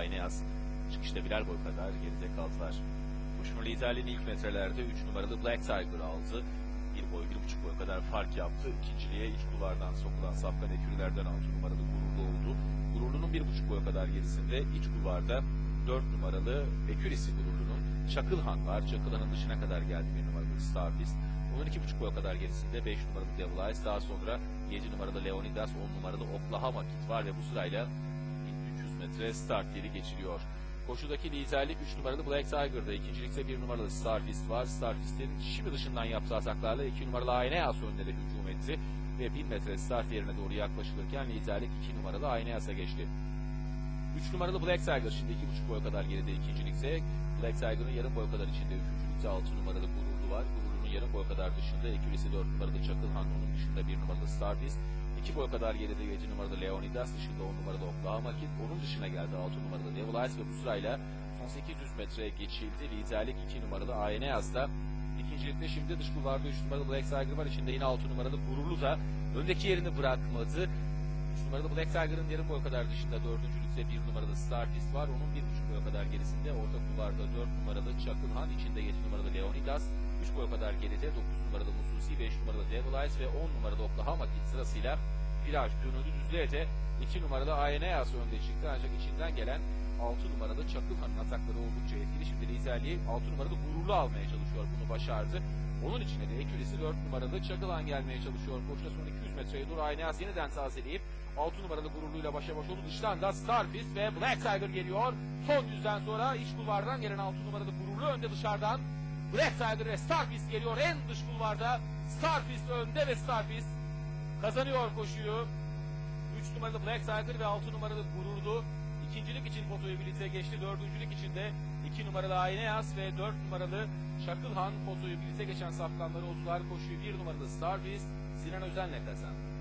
Aynayaz çıkışta birer boy kadar geride kaldılar. Koşunun liderliğini ilk metrelerde 3 numaralı Black Tiger aldı. 1 boy, 1,5 boy kadar fark yaptı. İkinciliğe iç kulvardan sokulan safkan ekürülerden 6 numaralı Gururlu oldu. Gururlu'nun 1,5 boy kadar gerisinde iç kulvarda 4 numaralı Ekürisi Gururlu'nun Çakılhan var. Çakılhan'ın dışına kadar geldi 1 numaralı Starfist. Onun 2,5 boy kadar gerisinde 5 numaralı Devil Eyes, daha sonra 7 numaralı Leonidas, 10 numaralı Oklahoma Kid var ve bu sırayla 1300 metre start yeri geçiliyor. Koşudaki liderlik 3 numaralı Black Tiger'da, ikincilikte 1 numaralı Starfist var. Starfist'in şimdi dışından yaptığı ataklarla 2 numaralı Aynayas önlere hücum etti ve 1000 metre start yerine doğru yaklaşılırken liderlik 2 numaralı Aynayas'a geçti. 3 numaralı Black Tiger şimdi 2,5 boy kadar geride ikincilikte. Black Tiger'ın yarım boy kadar içinde üçüncülükte 6 numaralı Gururlu var. Gururlu'nun yarım boy kadar dışında Ekürisi 4 numaralı Çakılhan, onun dışında 1 numaralı Starfist. 2 boy kadar geride 7 numaralı Leonidas, dışında 10 numaralı Oklahoma Kid, onun dışına geldi 6 numaralı Devil Eyes ve bu sırayla son 800 metre geçildi. Liderlik 2 numaralı Aynayaz'da. İkincilikte şimdi dış kulvarda 3 numaralı Black Tiger var. İçinde yine 6 numaralı Gururlu da öndeki yerini bırakmadı. 3 numaralı Black Tiger'ın yarım boy kadar dışında 4. 1 numaralı Starfist var. Onun 1,5 boy kadar gerisinde orta kulvarda 4 numaralı Çakılhan, içinde 7 numaralı Leonidas, 3 boy kadar geride 9 numaralı Mususi, 5 numaralı Devil Eyes ve 10 numaralı Oklahoma Kid sırasıyla viraj dönüldü. Düzlüğe de 2 numaralı Aynayas önde çıktı ancak içinden gelen 6 numaralı Çakılhan'ın atakları oldukça etkili. Şimdi liderliği 6 numaralı Gururlu almaya çalışıyor. Bunu başardı. Onun içine de Ekürisi 4 numaralı Çakılhan gelmeye çalışıyor. Koşuda son 200 metreye doğru Aynayas yeniden tazeleyip 6 numaralı Gururlu'yla başa baş oldu. Dıştan da Starfist ve Black Tiger geliyor. Son yüzden sonra iç kulvardan gelen 6 numaralı Gururlu önde, dışarıdan Black Tiger ve Starfist geliyor. En dış kulvarda Starfist önde ve Starfist kazanıyor koşuyu. 3 numaralı Black Tiger ve 6 numaralı Gururlu ikincilik için fotoyu birlikte geçti. Dördüncülük için de 2 numaralı Aynayas ve 4 numaralı Çakılhan fotoyu birlikte geçen safkanları oldular. Koşuyu 1 numaralı Starfist Sinan Özen'le kazandı.